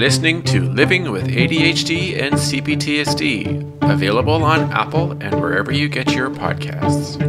listening to Living with ADHD and CPTSD, available on Apple and wherever you get your podcasts.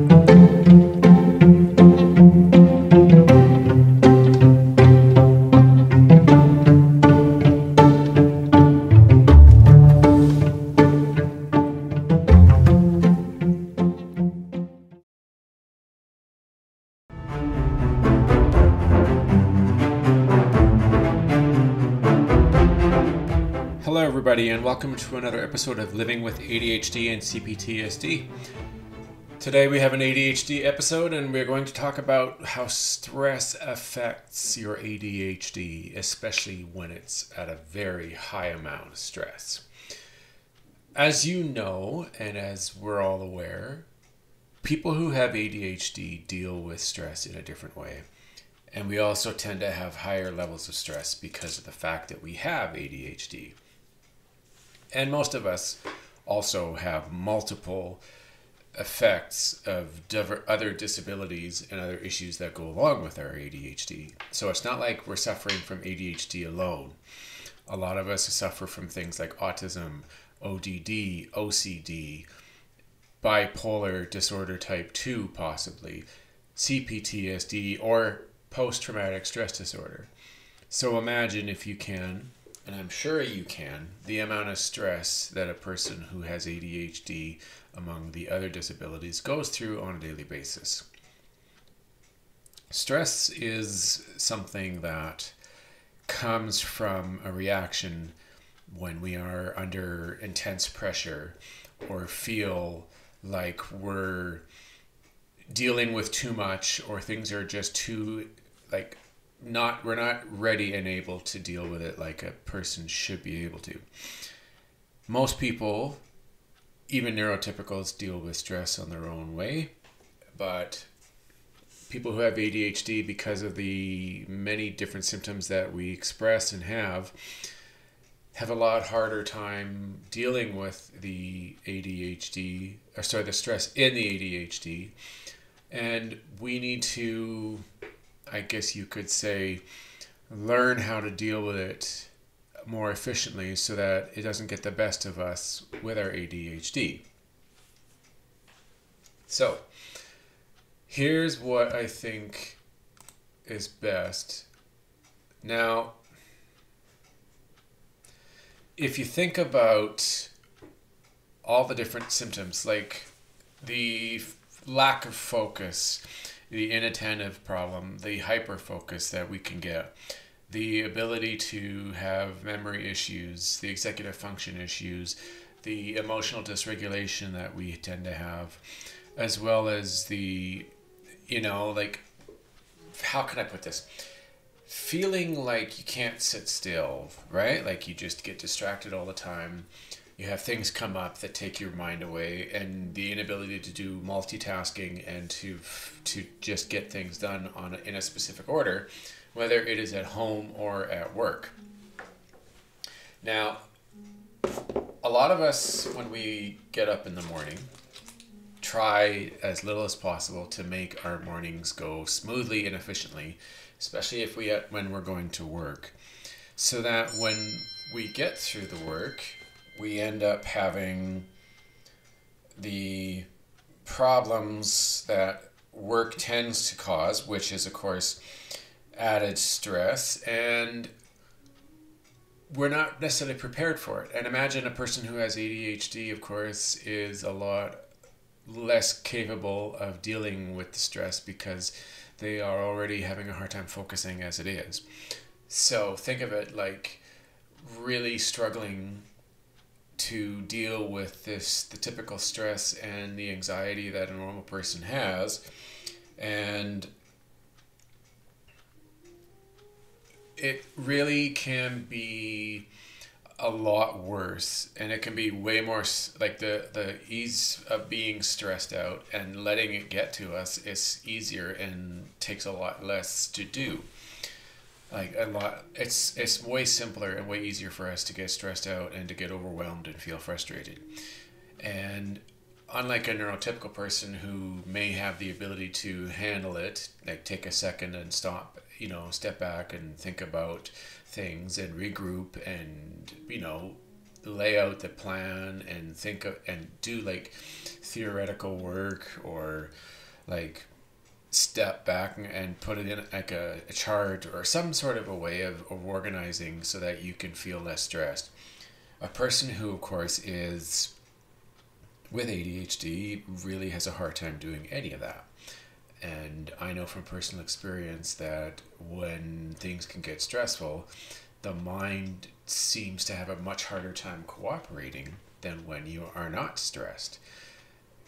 Hello everybody and welcome to another episode of Living with ADHD and CPTSD. Today we have an ADHD episode and we're going to talk about how stress affects your ADHD, especially when it's at a very high amount of stress. As you know, and as we're all aware, people who have ADHD deal with stress in a different way. And we also tend to have higher levels of stress because of the fact that we have ADHD. And most of us also have multiple effects of other disabilities and other issues that go along with our ADHD. So it's not like we're suffering from ADHD alone. A lot of us suffer from things like autism, ODD, OCD, bipolar disorder type 2 possibly, CPTSD, or post-traumatic stress disorder. So imagine if you can, and I'm sure you can, the amount of stress that a person who has ADHD among the other disabilities goes through on a daily basis. Stress is something that comes from a reaction when we are under intense pressure or feel like we're dealing with too much or things are just too, we're not ready and able to deal with it like a person should be able to. Most people, even neurotypicals, deal with stress on their own way, but people who have ADHD, because of the many different symptoms that we express and have a lot harder time dealing with the stress in the ADHD. And we need to, I guess you could say, learn how to deal with it more efficiently so that it doesn't get the best of us with our ADHD. So, here's what I think is best. Now, if you think about all the different symptoms, like the lack of focus, the inattentive problem, the hyperfocus that we can get, the ability to have memory issues, the executive function issues, the emotional dysregulation that we tend to have, as well as the, how can I put this? Feeling like you can't sit still, right? Like you just get distracted all the time. You have things come up that take your mind away, and the inability to do multitasking and to just get things done in a specific order, whether it is at home or at work. Now, a lot of us, when we get up in the morning, try as little as possible to make our mornings go smoothly and efficiently, especially when we're going to work, so that when we get through the work, we end up having the problems that work tends to cause, which is, of course, added stress, and we're not necessarily prepared for it. And imagine a person who has ADHD, of course, is a lot less capable of dealing with the stress because they are already having a hard time focusing as it is. So think of it like really struggling to deal with the typical stress and the anxiety that a normal person has, and it really can be a lot worse, and it can be way more like the ease of being stressed out and letting it get to us is easier and takes a lot less to do. It's way simpler and way easier for us to get stressed out and to get overwhelmed and feel frustrated. And unlike a neurotypical person who may have the ability to handle it, like take a second and stop step back and think about things and regroup and, lay out the plan and and do like theoretical work, or like step back and put it in like a chart or some sort of a way of organizing so that you can feel less stressed. A person who, of course, is with ADHD really has a hard time doing any of that. And I know from personal experience that when things can get stressful, the mind seems to have a much harder time cooperating than when you are not stressed.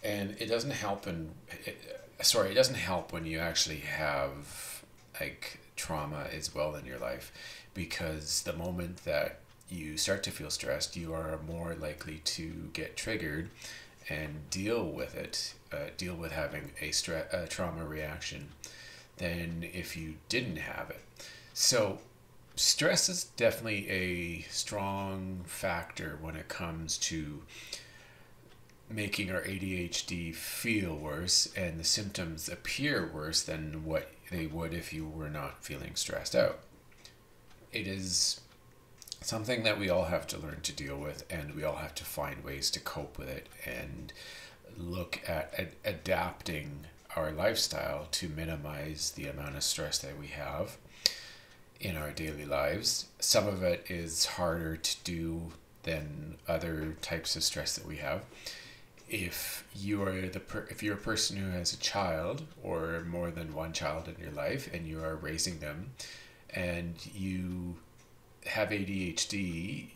And it doesn't help it doesn't help when you actually have like trauma as well in your life, because the moment that you start to feel stressed, you are more likely to get triggered and deal with it, deal with having a trauma reaction, than if you didn't have it. So stress is definitely a strong factor when it comes to making our ADHD feel worse, and the symptoms appear worse than what they would if you were not feeling stressed out. It is something that we all have to learn to deal with, and we all have to find ways to cope with it and look at adapting our lifestyle to minimize the amount of stress that we have in our daily lives. Some of it is harder to do than other types of stress that we have. If you're a person who has a child or more than one child in your life and you are raising them and you have ADHD,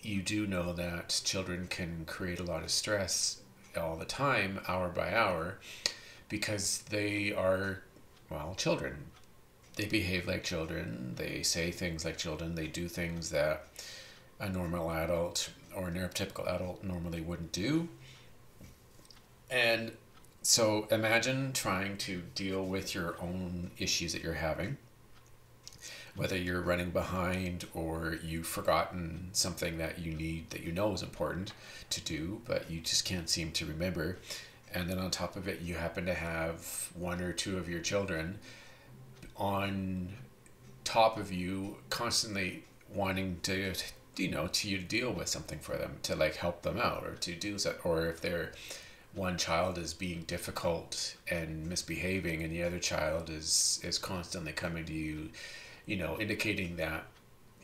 you do know that children can create a lot of stress all the time, hour by hour, because they are, well, children. They behave like children, they say things like children, they do things that a normal adult or a neurotypical adult normally wouldn't do. And so imagine trying to deal with your own issues that you're having, whether you're running behind or you've forgotten something that you need, that you know is important to do, but you just can't seem to remember. And then on top of it, you happen to have one or two of your children on top of you, constantly wanting to deal with something for them, to like help them out, or to do so. Or if one child is being difficult and misbehaving, and the other child is constantly coming to you, indicating that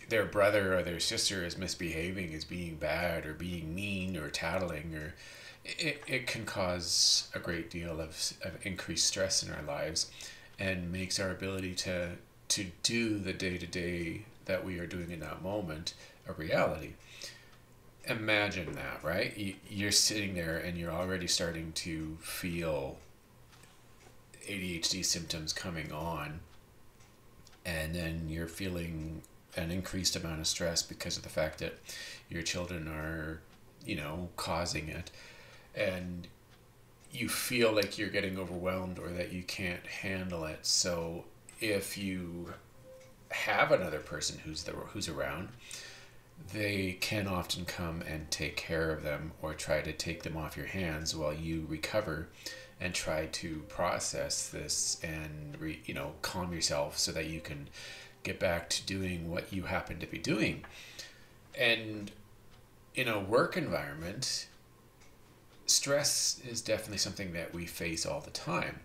their brother or their sister is misbehaving, is being bad or being mean or tattling, or it can cause a great deal of increased stress in our lives, and makes our ability to do the day-to-day that we are doing in that moment a reality. Imagine that, right? You're sitting there and you're already starting to feel ADHD symptoms coming on, and then you're feeling an increased amount of stress because of the fact that your children are, causing it, and you feel like you're getting overwhelmed or that you can't handle it. So if you have another person who's around, they can often come and take care of them or try to take them off your hands while you recover and try to process this and calm yourself so that you can get back to doing what you happen to be doing. And in a work environment, stress is definitely something that we face all the time,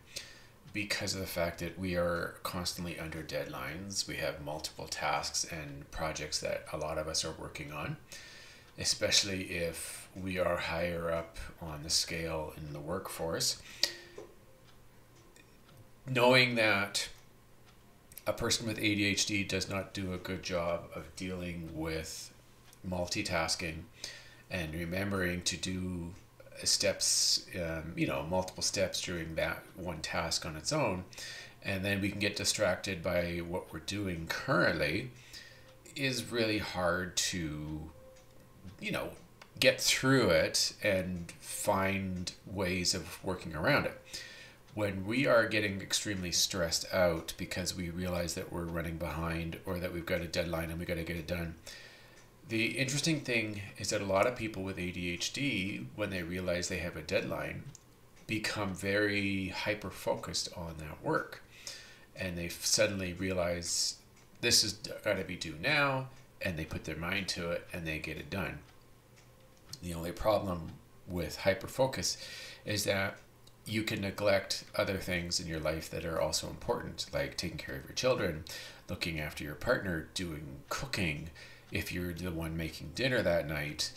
because of the fact that we are constantly under deadlines. We have multiple tasks and projects that a lot of us are working on, especially if we are higher up on the scale in the workforce. Knowing that a person with ADHD does not do a good job of dealing with multitasking and remembering to do steps, multiple steps during that one task on its own, and then we can get distracted by what we're doing currently, is really hard to, get through it and find ways of working around it. When we are getting extremely stressed out because we realize that we're running behind or that we've got a deadline and we got to get it done, the interesting thing is that a lot of people with ADHD, when they realize they have a deadline, become very hyper-focused on that work. and they suddenly realize this has got to be due now, and they put their mind to it and they get it done. The only problem with hyperfocus is that you can neglect other things in your life that are also important, like taking care of your children, looking after your partner, doing cooking. If you're the one making dinner that night,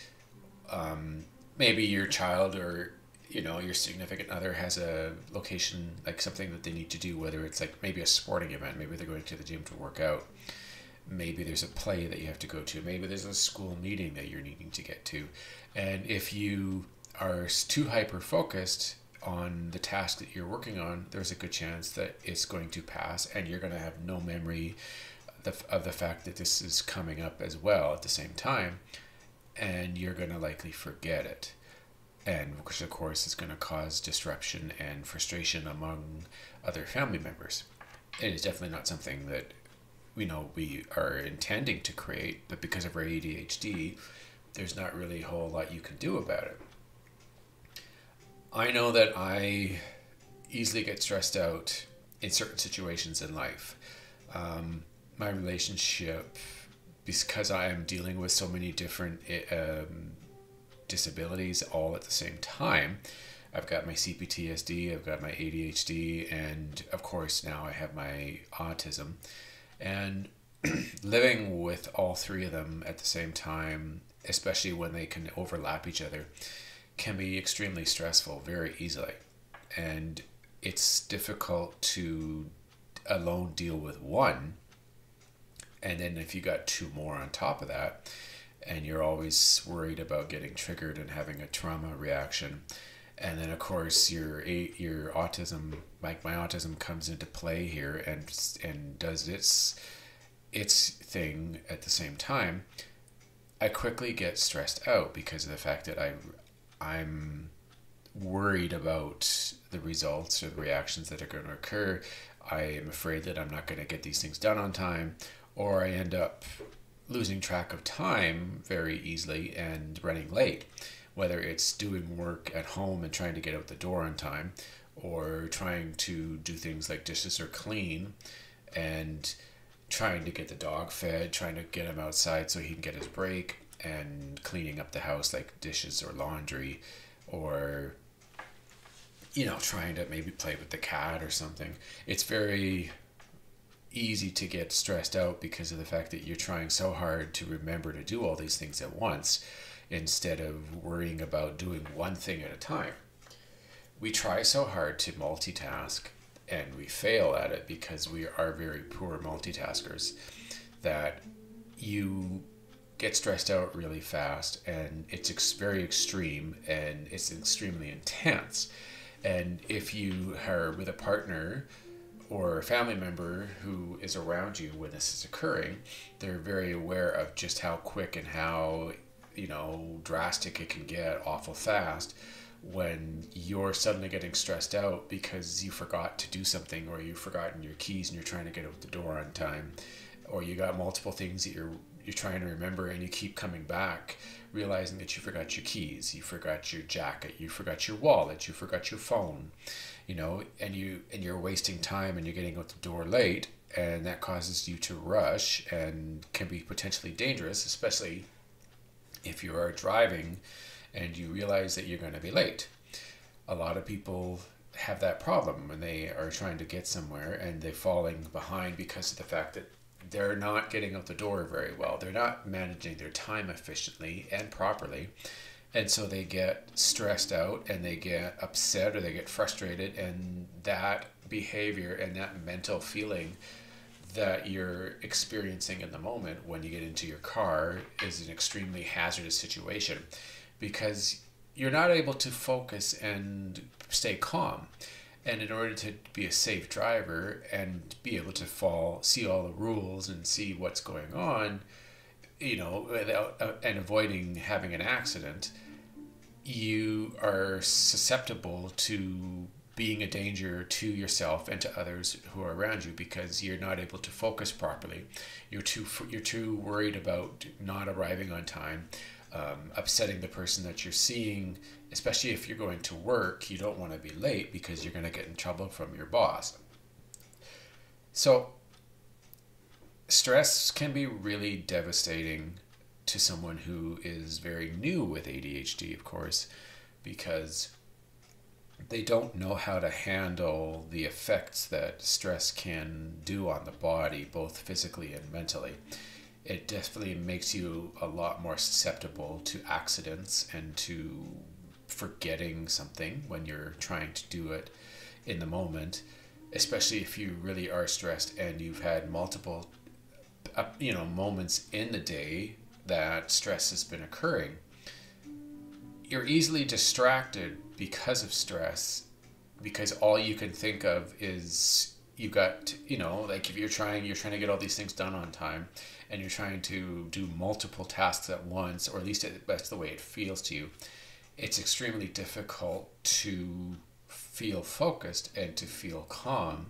maybe your child or your significant other has a location, like something that they need to do, whether it's like maybe a sporting event, maybe they're going to the gym to work out, maybe there's a play that you have to go to, maybe there's a school meeting that you're needing to get to. And if you are too hyper focused on the task that you're working on, there's a good chance that it's going to pass and you're going to have no memory of the fact that this is coming up as well at the same time, and you're going to likely forget it. And which of course is going to cause disruption and frustration among other family members. It is definitely not something that we are intending to create, but because of our ADHD, there's not really a whole lot you can do about it. I know that I easily get stressed out in certain situations in life. My relationship, because I am dealing with so many different disabilities all at the same time. I've got my CPTSD, I've got my ADHD, and of course now I have my autism. And living with all three of them at the same time, especially when they can overlap each other, can be extremely stressful very easily. And it's difficult to alone deal with one. And then if you got two more on top of that, and you're always worried about getting triggered and having a trauma reaction, and then of course your autism, like my autism, comes into play here and does its thing at the same time, I quickly get stressed out because of the fact that I'm worried about the results or the reactions that are going to occur. I am afraid that I'm not going to get these things done on time, or I end up losing track of time very easily and running late, whether it's doing work at home and trying to get out the door on time, or trying to do things like dishes or clean, and trying to get the dog fed, trying to get him outside so he can get his break, and cleaning up the house like dishes or laundry, or trying to maybe play with the cat or something. It's very easy to get stressed out because of the fact that you're trying so hard to remember to do all these things at once instead of worrying about doing one thing at a time. We try so hard to multitask and we fail at it because we are very poor multitaskers, that you get stressed out really fast, and it's very extreme and it's extremely intense. And if you are with a partner or a family member who is around you when this is occurring, they're very aware of just how quick and how drastic it can get awful fast when you're suddenly getting stressed out because you forgot to do something, or you've forgotten your keys and you're trying to get out the door on time, or you got multiple things that you're trying to remember and you keep coming back realizing that you forgot your keys, you forgot your jacket, you forgot your wallet, you forgot your phone, and you're wasting time and you're getting out the door late, and that causes you to rush and can be potentially dangerous, especially if you are driving and you realize that you're going to be late. A lot of people have that problem when they are trying to get somewhere and they're falling behind because of the fact that they're not getting out the door very well. They're not managing their time efficiently and properly. And so they get stressed out and they get upset or they get frustrated, and that behavior and that mental feeling that you're experiencing in the moment when you get into your car is an extremely hazardous situation, because you're not able to focus and stay calm. And in order to be a safe driver and be able to see all the rules and see what's going on, without, and avoiding having an accident, you are susceptible to being a danger to yourself and to others who are around you, because you're not able to focus properly. You're too worried about not arriving on time, upsetting the person that you're seeing. Especially if you're going to work, you don't want to be late because you're going to get in trouble from your boss. So stress can be really devastating to someone who is very new with ADHD, of course, because they don't know how to handle the effects that stress can do on the body, both physically and mentally. It definitely makes you a lot more susceptible to accidents and to forgetting something when you're trying to do it in the moment, especially if you really are stressed and you've had multiple moments in the day that stress has been occurring. You're easily distracted because of stress, because all you can think of is you got, like if you're trying to get all these things done on time, and you're trying to do multiple tasks at once, or at least that's the way it feels to you. It's extremely difficult to feel focused and to feel calm,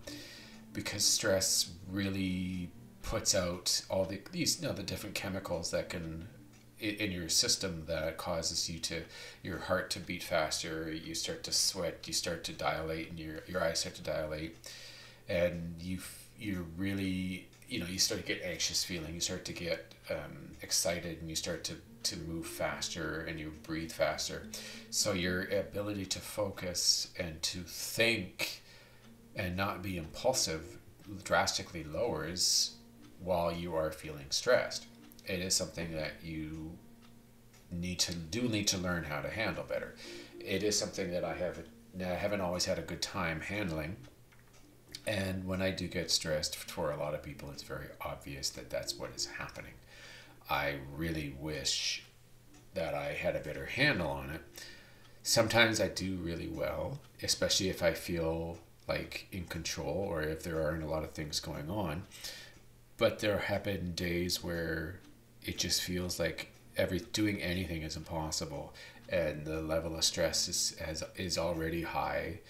because stress really puts out all these the different chemicals that can in your system that causes your heart to beat faster. You start to sweat, you start to dilate, and your eyes start to dilate, and you really you start to get anxious feeling, you start to get excited, and you start to move faster, and you breathe faster. So your ability to focus and to think and not be impulsive drastically lowers while you are feeling stressed. It is something that you need to learn how to handle better. It is something that I haven't always had a good time handling. And when I do get stressed, for a lot of people, it's very obvious that that's what is happening. I really wish that I had a better handle on it. Sometimes I do really well, especially if I feel like in control or if there aren't a lot of things going on. But there have been days where it just feels like doing anything is impossible, and the level of stress is already high,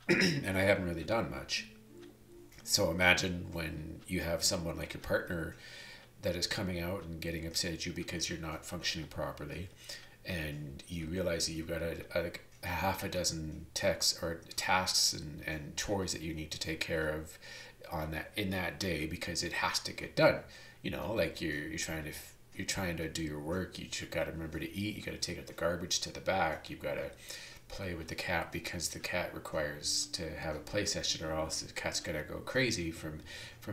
and I haven't really done much. So imagine when you have someone like your partner that is coming out and getting upset at you because you're not functioning properly, and you realize that you've got a half a dozen texts or tasks and chores that you need to take care of in that day because it has to get done. Like you're trying to do your work. You got to remember to eat. You got to take out the garbage to the back. You've got to play with the cat because the cat requires to have a play session, or else the cat's gonna go crazy from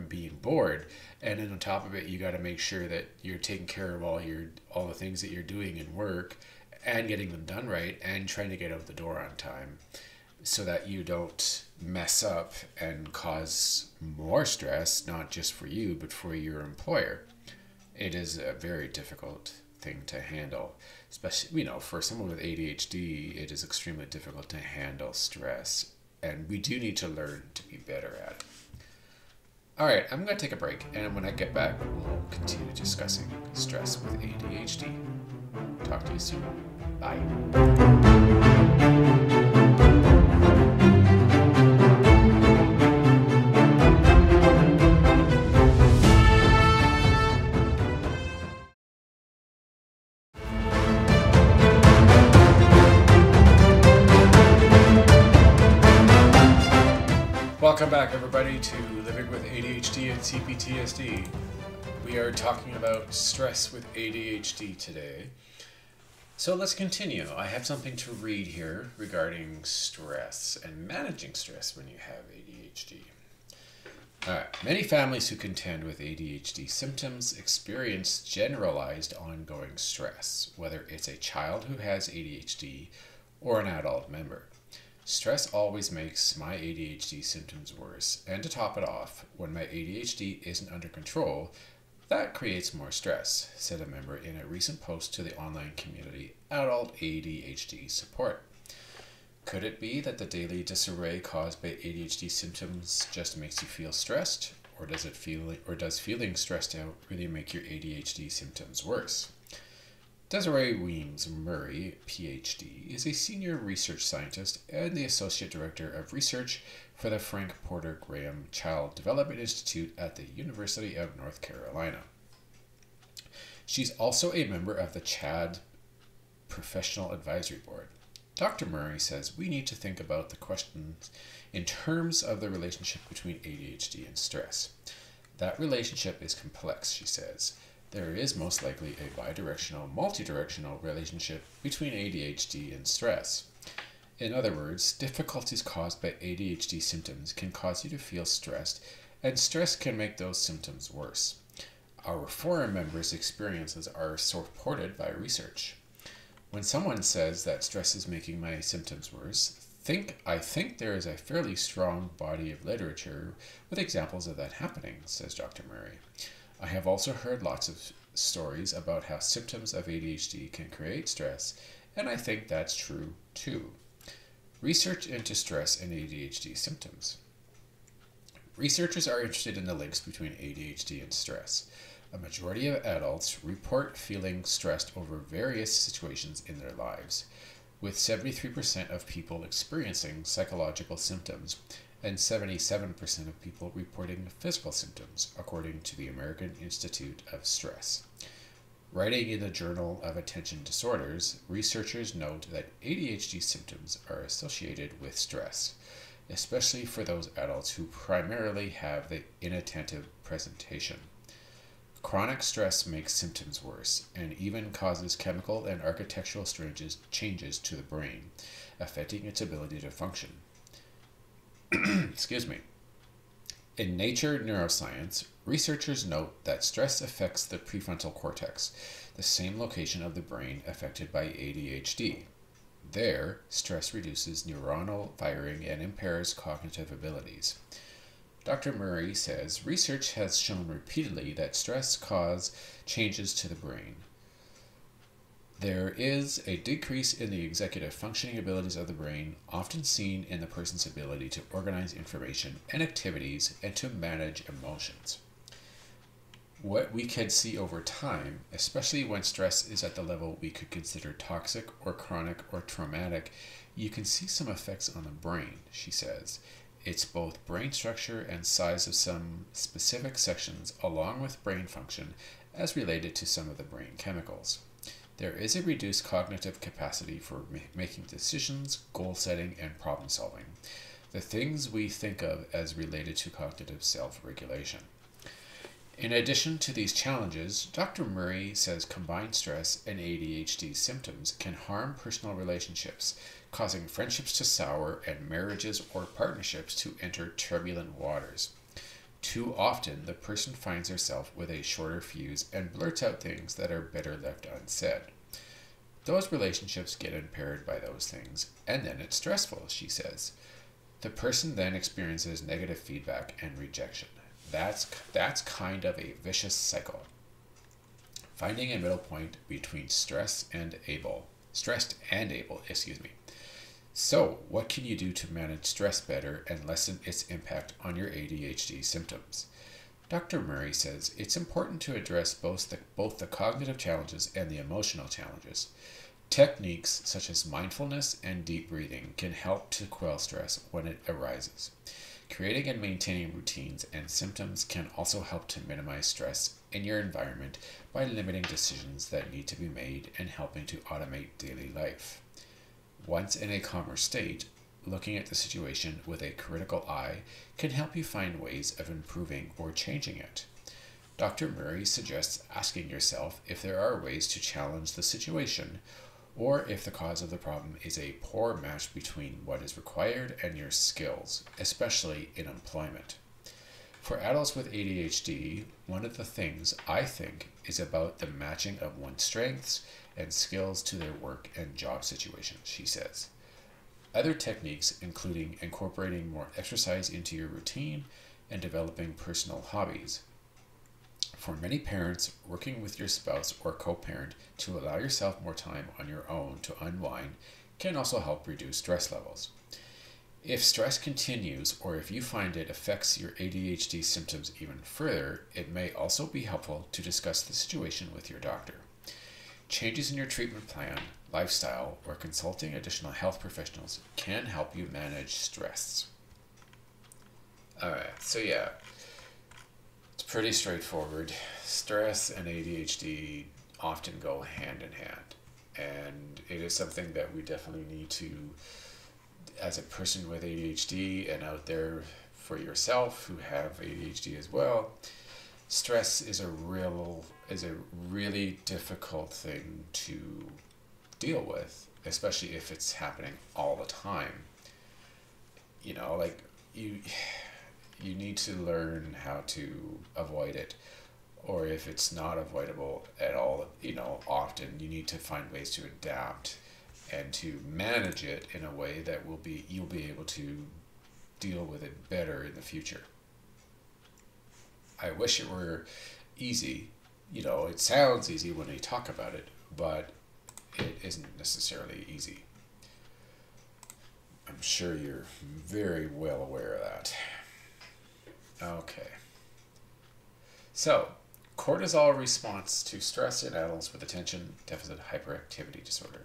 being bored. And then on top of it, you got to make sure that you're taking care of all the things that you're doing in work and getting them done right, and trying to get out the door on time, so that you don't mess up and cause more stress, not just for you, but for your employer. It is a very difficult thing to handle, especially, for someone with ADHD. It is extremely difficult to handle stress, and we do need to learn to be better at it. All right, I'm going to take a break, and when I get back, we'll continue discussing stress with ADHD. Talk to you soon. Bye. Welcome back, everybody, to Living with ADHD and CPTSD. We are talking about stress with ADHD today. So let's continue. I have something to read here regarding stress and managing stress when you have ADHD. All right. Many families who contend with ADHD symptoms experience generalized ongoing stress, whether it's a child who has ADHD or an adult member. Stress always makes my ADHD symptoms worse, and to top it off, when my ADHD isn't under control, that creates more stress, said a member in a recent post to the online community Adult ADHD Support. Could it be that the daily disarray caused by ADHD symptoms just makes you feel stressed, or does feeling stressed out really make your ADHD symptoms worse? Desiree Weems-Murray, PhD, is a senior research scientist and the associate director of research for the Frank Porter Graham Child Development Institute at the University of North Carolina. She's also a member of the CHADD Professional Advisory Board. Dr. Murray says we need to think about the questions in terms of the relationship between ADHD and stress. That relationship is complex, she says. There is most likely a bidirectional, multidirectional relationship between ADHD and stress. In other words, difficulties caused by ADHD symptoms can cause you to feel stressed, and stress can make those symptoms worse. Our forum members' experiences are supported by research. When someone says that stress is making my symptoms worse, I think there is a fairly strong body of literature with examples of that happening, says Dr. Murray. I have also heard lots of stories about how symptoms of ADHD can create stress, and I think that's true too. Research into stress and ADHD symptoms. Researchers are interested in the links between ADHD and stress. A majority of adults report feeling stressed over various situations in their lives, with 73% of people experiencing psychological symptoms and 77% of people reporting physical symptoms, according to the American Institute of Stress. Writing in the Journal of Attention Disorders, researchers note that ADHD symptoms are associated with stress, especially for those adults who primarily have the inattentive presentation. Chronic stress makes symptoms worse and even causes chemical and architectural changes to the brain, affecting its ability to function. Excuse me. In Nature Neuroscience, researchers note that stress affects the prefrontal cortex, the same location of the brain affected by ADHD. There, stress reduces neuronal firing and impairs cognitive abilities. Dr. Murray says research has shown repeatedly that stress causes changes to the brain. There is a decrease in the executive functioning abilities of the brain, often seen in the person's ability to organize information and activities and to manage emotions. What we can see over time, especially when stress is at the level we could consider toxic or chronic or traumatic, you can see some effects on the brain, she says. It's both brain structure and size of some specific sections, along with brain function, as related to some of the brain chemicals. There is a reduced cognitive capacity for making decisions, goal setting, and problem solving, the things we think of as related to cognitive self-regulation. In addition to these challenges, Dr. Murray says combined stress and ADHD symptoms can harm personal relationships, causing friendships to sour and marriages or partnerships to enter turbulent waters. Too often, the person finds herself with a shorter fuse and blurts out things that are better left unsaid. Those relationships get impaired by those things, and then it's stressful, she says. The person then experiences negative feedback and rejection. That's kind of a vicious cycle. Finding a middle point between stressed and able. So, what can you do to manage stress better and lessen its impact on your ADHD symptoms? Dr. Murray says it's important to address both the cognitive challenges and the emotional challenges. Techniques such as mindfulness and deep breathing can help to quell stress when it arises. Creating and maintaining routines and symptoms can also help to minimize stress in your environment by limiting decisions that need to be made and helping to automate daily life. Once in a calmer state, looking at the situation with a critical eye can help you find ways of improving or changing it. Dr. Murray suggests asking yourself if there are ways to challenge the situation, or if the cause of the problem is a poor match between what is required and your skills, especially in employment. For adults with ADHD, one of the things I think is about the matching of one's strengths and skills to their work and job situations, she says. Other techniques including incorporating more exercise into your routine and developing personal hobbies. For many parents, working with your spouse or co-parent to allow yourself more time on your own to unwind can also help reduce stress levels. If stress continues or if you find it affects your ADHD symptoms even further, it may also be helpful to discuss the situation with your doctor. Changes in your treatment plan, lifestyle, or consulting additional health professionals can help you manage stress. Alright, so yeah, it's pretty straightforward. Stress and ADHD often go hand in hand. And it is something that we definitely need to, as a person with ADHD and out there for yourself who have ADHD as well, stress is a really difficult thing to deal with, especially if it's happening all the time. You know, like you need to learn how to avoid it, or if it's not avoidable at all, you know, often you need to find ways to adapt and to manage it in a way that you'll be able to deal with it better in the future. I wish it were easy. You know, it sounds easy when you talk about it, but it isn't necessarily easy. I'm sure you're very well aware of that. Okay. So, cortisol response to stress in adults with attention deficit hyperactivity disorder.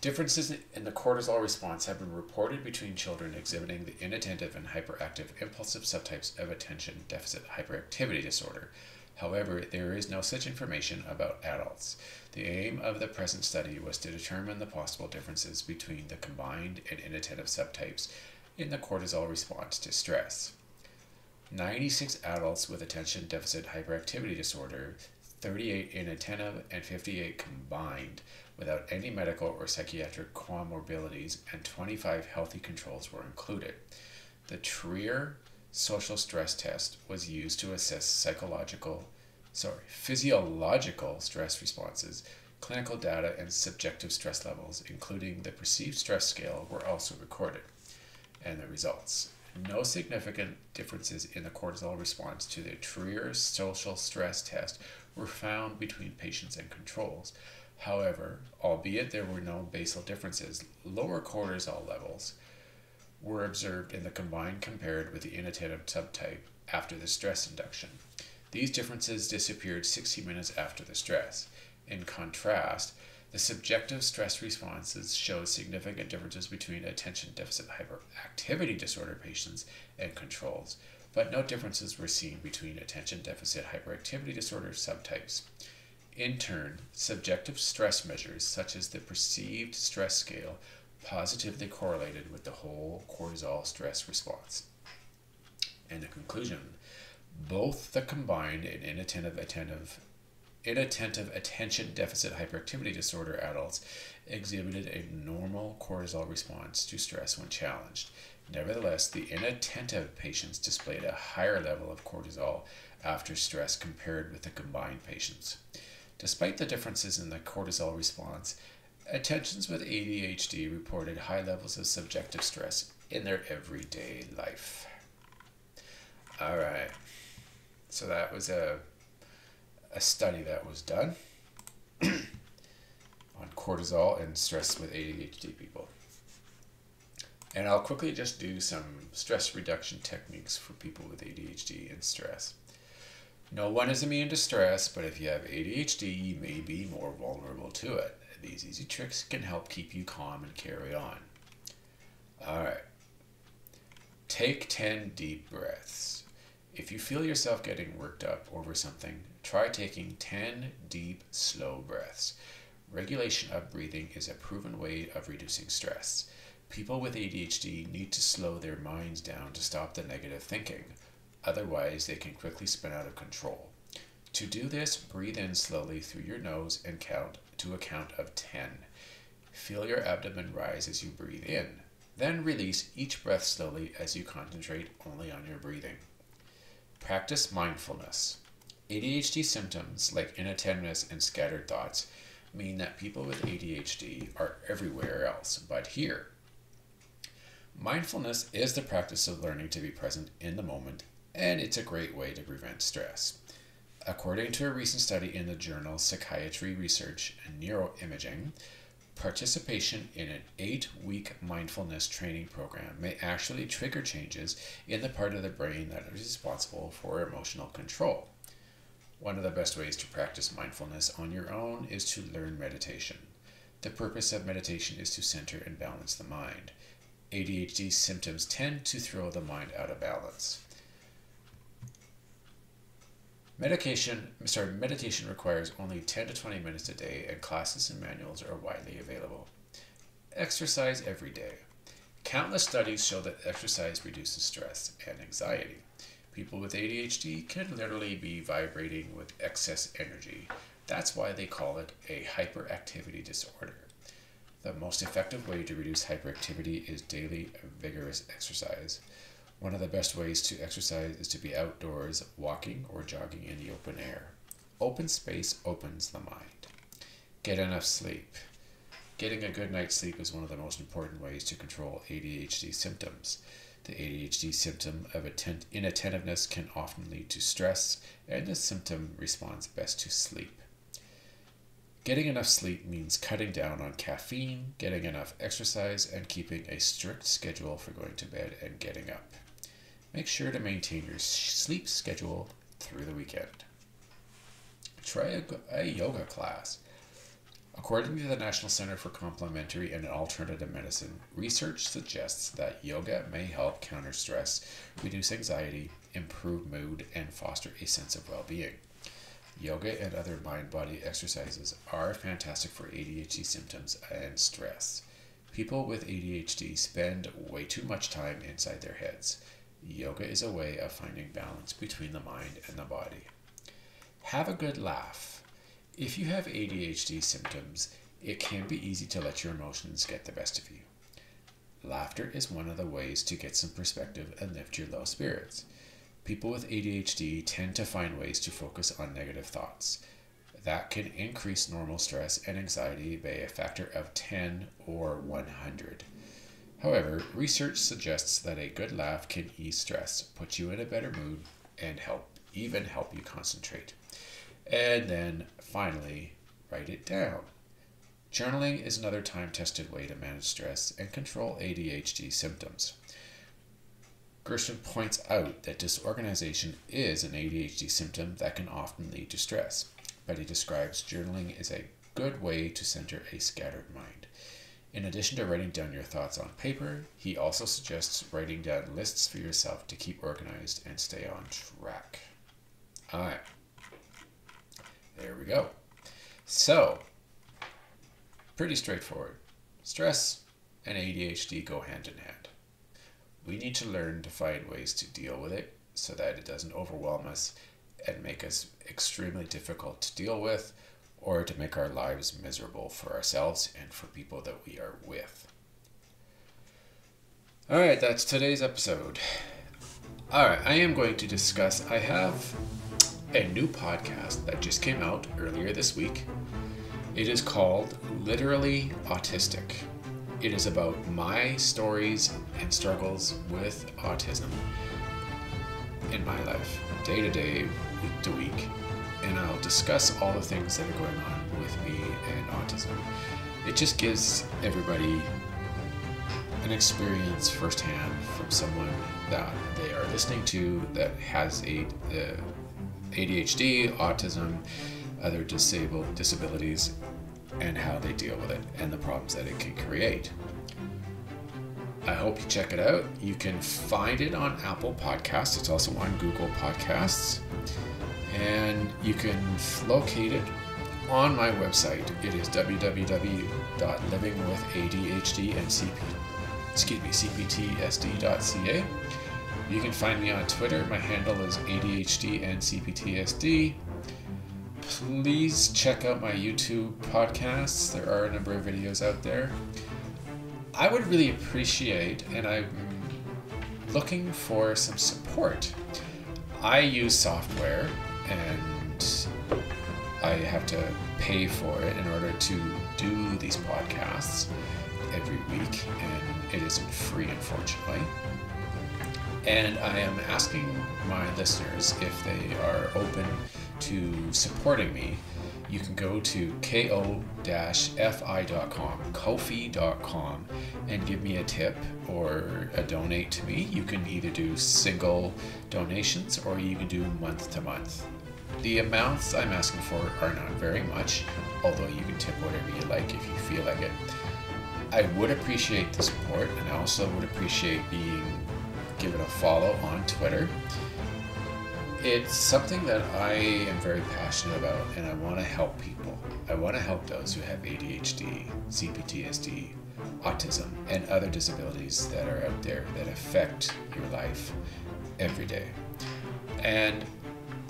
Differences in the cortisol response have been reported between children exhibiting the inattentive and hyperactive impulsive subtypes of attention deficit hyperactivity disorder. However, there is no such information about adults. The aim of the present study was to determine the possible differences between the combined and inattentive subtypes in the cortisol response to stress. 96 adults with attention deficit hyperactivity disorder, 38 inattentive and 58 combined, without any medical or psychiatric comorbidities, and 25 healthy controls were included. The Trier social stress test was used to assess physiological stress responses. Clinical data and subjective stress levels, including the perceived stress scale, were also recorded. And the results. No significant differences in the cortisol response to the Trier social stress test were found between patients and controls. However, albeit there were no basal differences, lower cortisol levels were observed in the combined compared with the inattentive subtype after the stress induction. These differences disappeared 60 minutes after the stress. In contrast, the subjective stress responses showed significant differences between attention deficit hyperactivity disorder patients and controls, but no differences were seen between attention deficit hyperactivity disorder subtypes. In turn, subjective stress measures such as the perceived stress scale positively correlated with the whole cortisol stress response. And the conclusion, both the combined and inattentive attention deficit hyperactivity disorder adults exhibited a normal cortisol response to stress when challenged. Nevertheless, the inattentive patients displayed a higher level of cortisol after stress compared with the combined patients. Despite the differences in the cortisol response, attentions with ADHD reported high levels of subjective stress in their everyday life. All right, so that was a study that was done on cortisol and stress with ADHD people. And I'll quickly just do some stress reduction techniques for people with ADHD and stress. No one is immune to stress, but if you have ADHD, you may be more vulnerable to it. These easy tricks can help keep you calm and carry on. All right. Take 10 deep breaths. If you feel yourself getting worked up over something, try taking 10 deep, slow breaths. Regulation of breathing is a proven way of reducing stress. People with ADHD need to slow their minds down to stop the negative thinking. Otherwise, they can quickly spin out of control. To do this, breathe in slowly through your nose and count to a count of 10. Feel your abdomen rise as you breathe in. Then release each breath slowly as you concentrate only on your breathing. Practice mindfulness. ADHD symptoms like inattentiveness and scattered thoughts mean that people with ADHD are everywhere else but here. Mindfulness is the practice of learning to be present in the moment, and it's a great way to prevent stress. According to a recent study in the journal Psychiatry Research and Neuroimaging, participation in an 8-week mindfulness training program may actually trigger changes in the part of the brain that is responsible for emotional control. One of the best ways to practice mindfulness on your own is to learn meditation. The purpose of meditation is to center and balance the mind. ADHD symptoms tend to throw the mind out of balance. Meditation requires only 10 to 20 minutes a day, and classes and manuals are widely available. Exercise every day. Countless studies show that exercise reduces stress and anxiety. People with ADHD can literally be vibrating with excess energy. That's why they call it a hyperactivity disorder. The most effective way to reduce hyperactivity is daily vigorous exercise. One of the best ways to exercise is to be outdoors, walking or jogging in the open air. Open space opens the mind. Get enough sleep. Getting a good night's sleep is one of the most important ways to control ADHD symptoms. The ADHD symptom of inattentiveness can often lead to stress, and this symptom responds best to sleep. Getting enough sleep means cutting down on caffeine, getting enough exercise, and keeping a strict schedule for going to bed and getting up. Make sure to maintain your sleep schedule through the weekend. Try a yoga class. According to the National Center for Complementary and Alternative Medicine, research suggests that yoga may help counter stress, reduce anxiety, improve mood, and foster a sense of well-being. Yoga and other mind-body exercises are fantastic for ADHD symptoms and stress. People with ADHD spend way too much time inside their heads. Yoga is a way of finding balance between the mind and the body. Have a good laugh. If you have ADHD symptoms, it can be easy to let your emotions get the best of you. Laughter is one of the ways to get some perspective and lift your low spirits. People with ADHD tend to find ways to focus on negative thoughts. That can increase normal stress and anxiety by a factor of 10 or 100. However, research suggests that a good laugh can ease stress, put you in a better mood, and help you concentrate. And then finally, write it down. Journaling is another time-tested way to manage stress and control ADHD symptoms. Gershon points out that disorganization is an ADHD symptom that can often lead to stress, but he describes journaling as a good way to center a scattered mind. In addition to writing down your thoughts on paper, he also suggests writing down lists for yourself to keep organized and stay on track. All right. There we go. So, pretty straightforward. Stress and ADHD go hand in hand. We need to learn to find ways to deal with it so that it doesn't overwhelm us and make us extremely difficult to deal with, or to make our lives miserable for ourselves and for people that we are with. All right, that's today's episode. All right, I am going to discuss, I have a new podcast that just came out earlier this week. It is called Literally Autistic. It is about my stories and struggles with autism in my life, day to day, week to week. And I'll discuss all the things that are going on with me and autism. It just gives everybody an experience firsthand from someone that they are listening to that has ADHD, autism, other disabilities, and how they deal with it and the problems that it can create. I hope you check it out. You can find it on Apple Podcasts. It's also on Google Podcasts. And you can locate it on my website. It is www.livingwithadhdandcptsd.ca. You can find me on Twitter. My handle is ADHDandCPTSD. Please check out my YouTube podcasts. There are a number of videos out there. I would really appreciate, and I'm looking for some support. I use software and I have to pay for it in order to do these podcasts every week, and it isn't free, unfortunately. And I am asking my listeners if they are open to supporting me. You can go to ko-fi.com, and give me a tip or a donate to me. You can either do single donations or you can do month to month. The amounts I'm asking for are not very much, although you can tip whatever you like if you feel like it. I would appreciate the support, and I also would appreciate being given a follow on Twitter. It's something that I am very passionate about, and I want to help people. I want to help those who have ADHD, CPTSD, autism, and other disabilities that are out there that affect your life every day. And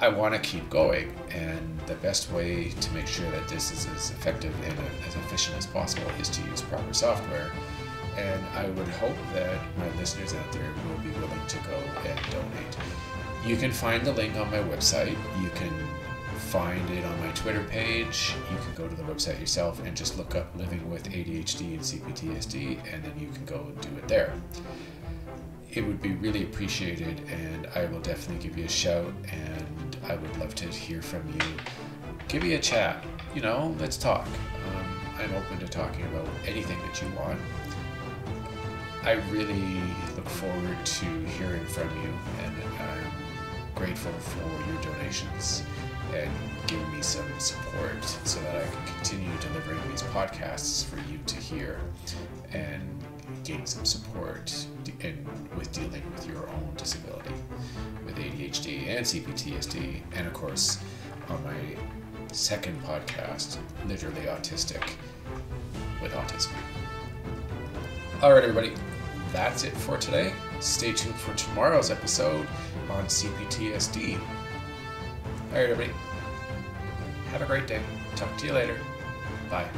I want to keep going, and the best way to make sure that this is as effective and as efficient as possible is to use proper software. And I would hope that my listeners out there will be willing to go and donate. You can find the link on my website. You can find it on my Twitter page. You can go to the website yourself and just look up Living with ADHD and CPTSD, and then you can go and do it there. It would be really appreciated, and I will definitely give you a shout, and I would love to hear from you. Give me a chat, let's talk. I'm open to talking about anything that you want. I really look forward to hearing from you, and I'm grateful for your donations and giving me some support so that I can continue delivering these podcasts for you to hear and gain some support with dealing with your own disability with ADHD and CPTSD, and of course on my second podcast, Literally Autistic with Autism. Alright everybody, that's it for today. Stay tuned for tomorrow's episode on CPTSD. Alright everybody, have a great day. Talk to you later. Bye.